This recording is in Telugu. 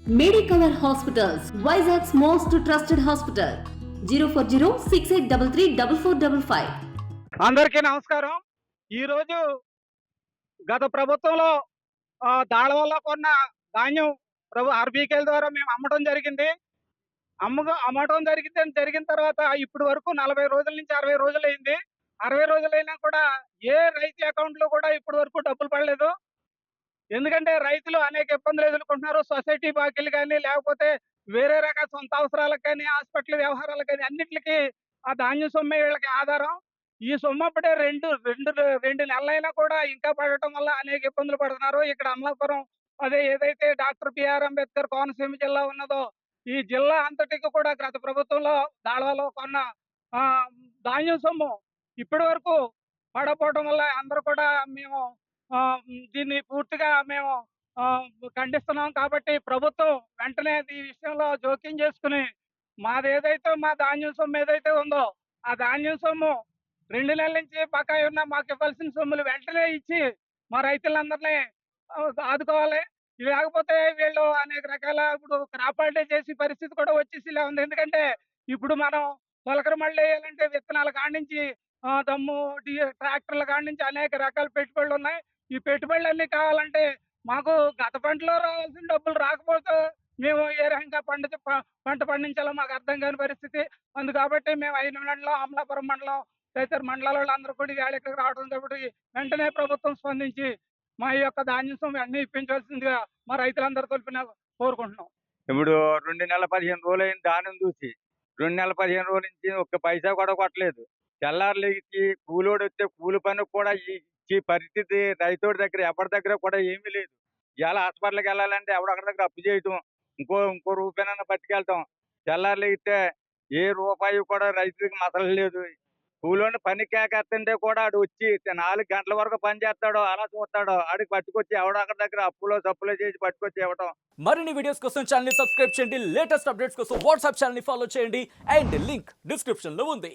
Medicover Hospitals, Vizag's most trusted hospital. 04068334455. అందరికీ నమస్కారం. ఈరోజు గత ప్రభుత్వంలో దాళవల్లో కొన్న ధాన్యం ఆర్బీకేల ద్వారా మేము అమ్మటం జరిగింది. అమ్మటం జరిగిన తర్వాత ఇప్పటి వరకు 40 రోజుల నుంచి 60 రోజులైంది. 60 రోజులైనా కూడా ఏ రైతు అకౌంట్లో కూడా ఇప్పటి వరకు డబ్బులు పడలేదు. ఎందుకంటే రైతులు అనేక ఇబ్బందులు ఎదుర్కొంటున్నారు. సొసైటీ బాకీలు కానీ, లేకపోతే వేరే రకాల సొంత అవసరాలకు కానీ, హాస్పిటల్ వ్యవహారాలకు కానీ అన్నిట్లికి ఆ ధాన్యం సొమ్మే వీళ్ళకి ఆధారం. ఈ సొమ్ము అప్పుడే రెండు నెలలైనా కూడా ఇంకా పడటం వల్ల అనేక ఇబ్బందులు పడుతున్నారు. ఇక్కడ అమలాపురం ఏదైతే డాక్టర్ బిఆర్ అంబేద్కర్ కోనసీమ జిల్లా ఉన్నదో, ఈ జిల్లా అంతటికి కూడా గత ప్రభుత్వంలో దాళవాలో కొన్న ఆ, ధాన్యం సొమ్ము ఇప్పటి వరకు పడకపోవడం వల్ల అందరూ కూడా మేము దీన్ని పూర్తిగా మేము ఖండిస్తున్నాం. కాబట్టి ప్రభుత్వం వెంటనే ఈ విషయంలో జోక్యం చేసుకుని మాదేదైతే మా ధాన్యం సొమ్ము ఏదైతే ఉందో ఆ ధాన్యం సొమ్ము 2 నెలల నుంచి బకాయి ఉన్న మాకు ఇవ్వాల్సిన సొమ్ములు వెంటనే ఇచ్చి మా రైతులందరినీ ఆదుకోవాలి. లేకపోతే వీళ్ళు అనేక రకాల ఇప్పుడు క్రాప్ హాలిడే చేసే పరిస్థితి కూడా వచ్చేసిలా ఉంది. ఎందుకంటే ఇప్పుడు మనం మొలకల మళ్ళీ వేయాలంటే విత్తనాల కాడి నుంచి దమ్ము ట్రాక్టర్ల కాడి నుంచి అనేక రకాల పెట్టుబడులు ఉన్నాయి. ఈ పెట్టుబడులన్నీ కావాలంటే మాకు గత పంటలో రావాల్సిన డబ్బులు రాకపోతే మేము ఏ రకంగా పంట పండించాలో మాకు అర్థం కాని పరిస్థితి. కాబట్టి మేము 5 మండలం, అమలాపురం మండలం తదితర మండలాల వాళ్ళందరూ కూడా ఈవేళ ఇక్కడికి రావడం కాబట్టి వెంటనే ప్రభుత్వం స్పందించి మా యొక్క ధాన్యం సొమ్ము అన్ని ఇప్పించవలసిందిగా మా రైతులందరి తరఫున కోరుకుంటున్నాం. ఇప్పుడు 2 నెలల 15 రోజులైంది ధాన్యం చూసి. 2 నెలల 15 రోజుల నుంచి ఒక్క పైసా కూడా కొట్టలేదు. తెల్లారి లేచి కూలోడు వస్తే కూలి పనికి కూడా ఇచ్చే పరిస్థితి రైతోడి దగ్గర ఎవరి దగ్గర కూడా ఏమీ లేదు. ఇవాళ హాస్పిటల్కి వెళ్ళాలంటే ఎవడొకరి దగ్గర అప్పు చేయటం, ఇంకో రూపాయనన్నా పట్టుకెళ్ళటం. తెల్లారి లేగితే ఏ రూపాయి కూడా రైతుకి మసలు లేదు. కూలోని పనికి కేకేస్తుంటే కూడా ఆడు వచ్చి 4 గంటల వరకు పని చేస్తాడో అలా చూస్తాడో ఆడికి పట్టుకొచ్చి ఎవడొకరి దగ్గర అప్పులో సప్పులో చేసి పట్టుకొచ్చి ఇవ్వటం. మరిన్ని వీడియోస్ కోసం ఛానల్ ని సబ్స్క్రైబ్ చేయండి. లేటెస్ట్ అప్డేట్స్ కోసం వాట్సాప్ ఛానల్ ని ఫాలో చేయండి. అండ్ లింక్ డిస్క్రిప్షన్ లో ఉంది.